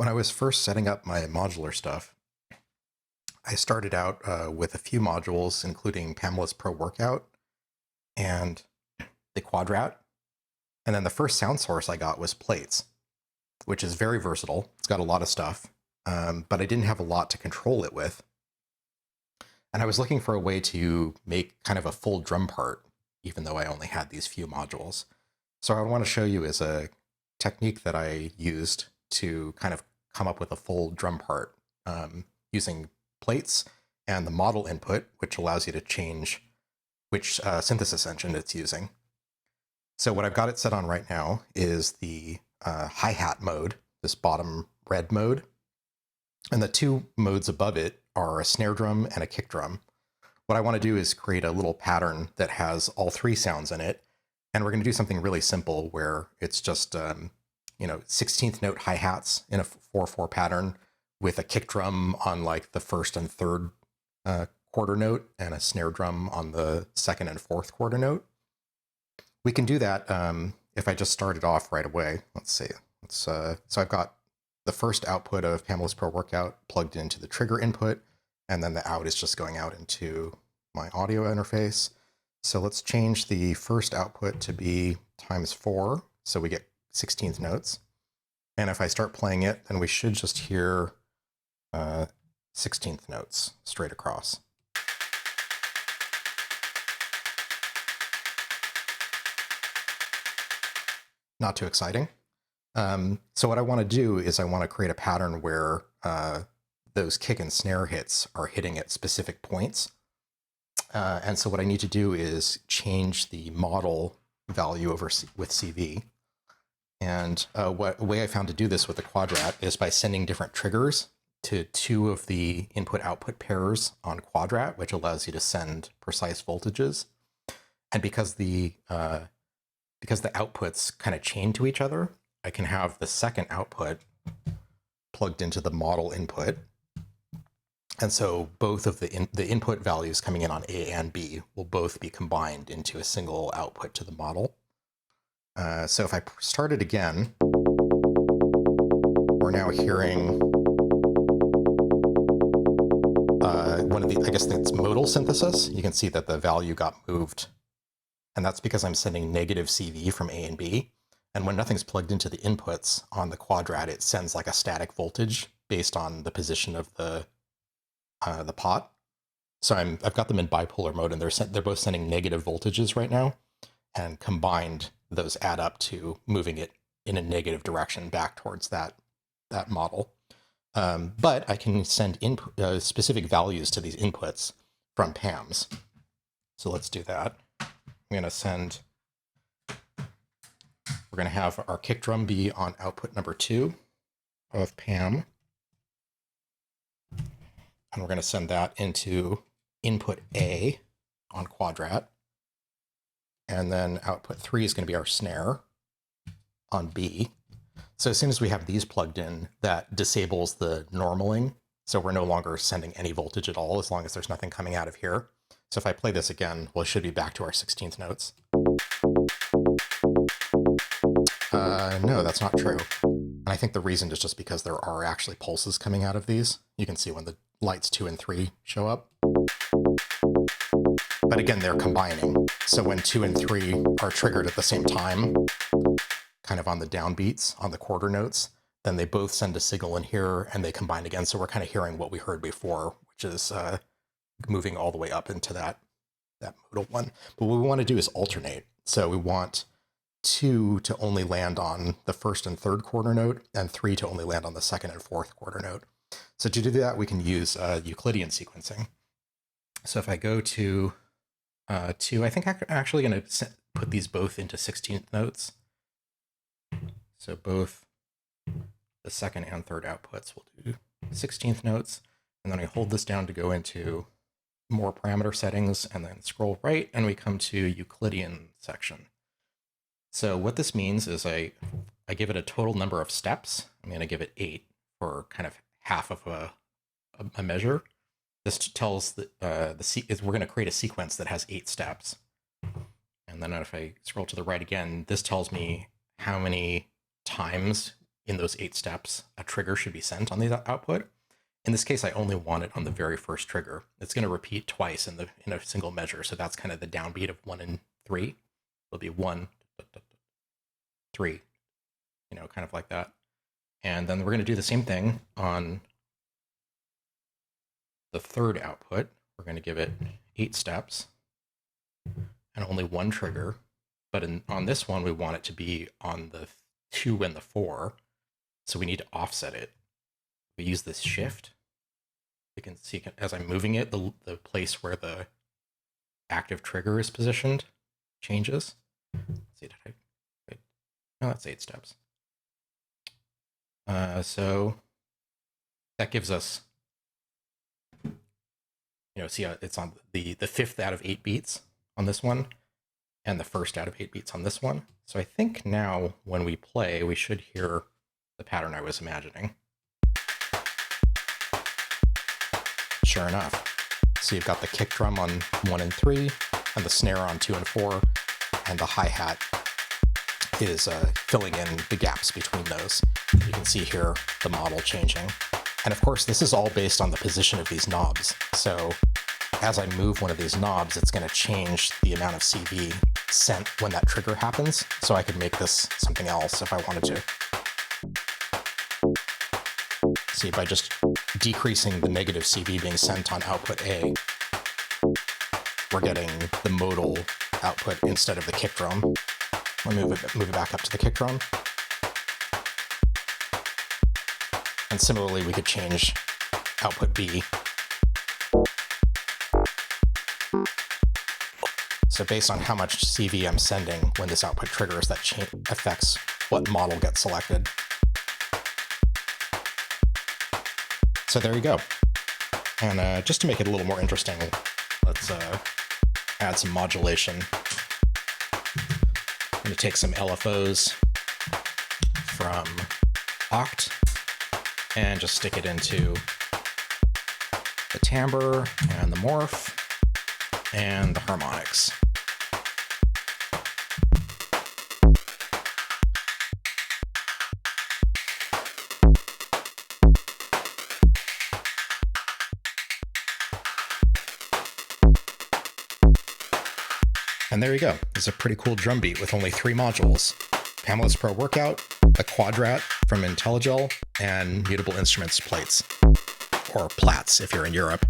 When I was first setting up my modular stuff, I started out with a few modules, including Pamela's Pro Workout and the Quadratt. And then the first sound source I got was Plaits, which is very versatile. It's got a lot of stuff, but I didn't have a lot to control it with. And I was looking for a way to make kind of a full drum part, even though I only had these few modules. So what I want to show you is a technique that I used to kind of come up with a full drum part using Plaits and the model input, which allows you to change which synthesis engine it's using. So what I've got it set on right now is the hi-hat mode, this bottom red mode. And the two modes above it are a snare drum and a kick drum. What I want to do is create a little pattern that has all three sounds in it. And we're going to do something really simple where it's just, 16th note hi-hats in a 4/4 pattern with a kick drum on like the first and third quarter note and a snare drum on the second and fourth quarter note. We can do that if I just started off right away. Let's see. So I've got the first output of Pamela's Pro Workout plugged into the trigger input, and then the out is just going out into my audio interface. So let's change the first output to be ×4, so we get 16th notes. And if I start playing it, then we should just hear 16th notes straight across. Not too exciting. So what I want to do is I want to create a pattern where those kick and snare hits are hitting at specific points. And so what I need to do is change the model value with CV. And a way I found to do this with the Quadratt is by sending different triggers to two of the input-output pairs on Quadratt, which allows you to send precise voltages. And because the outputs kind of chain to each other, I can have the second output plugged into the model input. And so both of the input values coming in on A and B will both be combined into a single output to the model. So if I start it again, we're now hearing one of the, I guess it's modal synthesis. You can see that the value got moved. And that's because I'm sending negative CV from A and B. And when nothing's plugged into the inputs on the Quadratt, it sends like a static voltage based on the position of the pot. So I've got them in bipolar mode, and they're both sending negative voltages right now. And combined, those add up to moving it in a negative direction back towards that model. But I can send specific values to these inputs from PAMs. So let's do that. We're going to have our kick drum be on output number 2 of PAM. And we're going to send that into input A on Quadratt. And then output 3 is going to be our snare on B. So as soon as we have these plugged in, that disables the normaling. So we're no longer sending any voltage at all as long as there's nothing coming out of here. So if I play this again, well, it should be back to our 16th notes. No, that's not true. And I think the reason is just because there are actually pulses coming out of these. You can see when the lights 2 and 3 show up. But again, they're combining. So when 2 and 3 are triggered at the same time, kind of on the downbeats, on the quarter notes, then they both send a signal in here and they combine again. So we're kind of hearing what we heard before, which is moving all the way up into that modal one. But what we want to do is alternate. So we want 2 to only land on the first and third quarter note, and 3 to only land on the second and fourth quarter note. So to do that, we can use Euclidean sequencing. So if I go to 2, I think I'm actually going to put these both into 16th notes. So both the second and third outputs will do 16th notes. And then I hold this down to go into more parameter settings and then scroll right, and we come to Euclidean section. So what this means is I give it a total number of steps. I'm going to give it 8 for kind of half of a measure. This tells we're going to create a sequence that has 8 steps. And then if I scroll to the right again, this tells me how many times in those 8 steps, a trigger should be sent on the output. In this case, I only want it on the very first trigger. It's going to repeat twice in a single measure, so that's kind of the downbeat of 1 and 3. It'll be 1, 3, kind of like that. And then we're going to do the same thing on the third output. We're going to give it 8 steps and only 1 trigger. But on this one, we want it to be on the 2 and the 4. So we need to offset it. We use this shift. You can see as I'm moving it, the place where the active trigger is positioned changes. Let's see, did I? Wait. No, that's 8 steps. So that gives us, see it's on the 5th out of 8 beats on this one, and the 1st out of 8 beats on this one. So I think now when we play, we should hear the pattern I was imagining. Sure enough. So you've got the kick drum on 1 and 3, and the snare on 2 and 4, and the hi-hat is filling in the gaps between those. You can see here the model changing. And of course, this is all based on the position of these knobs. So as I move one of these knobs, it's going to change the amount of CV sent when that trigger happens. So I could make this something else if I wanted to. See, by just decreasing the negative CV being sent on output A, we're getting the modal output instead of the kick drum. Let me move it back up to the kick drum. And similarly, we could change output B. So based on how much CV I'm sending when this output triggers, that affects what model gets selected. So there you go. And just to make it a little more interesting, let's add some modulation. I'm going to take some LFOs from Oct and just stick it into the timbre and the morph and the harmonics. And there you go. It's a pretty cool drum beat with only 3 modules. Pamela's Pro Workout, a Quadratt from IntelliGel, and Mutable Instruments Plaits, or Plaits if you're in Europe.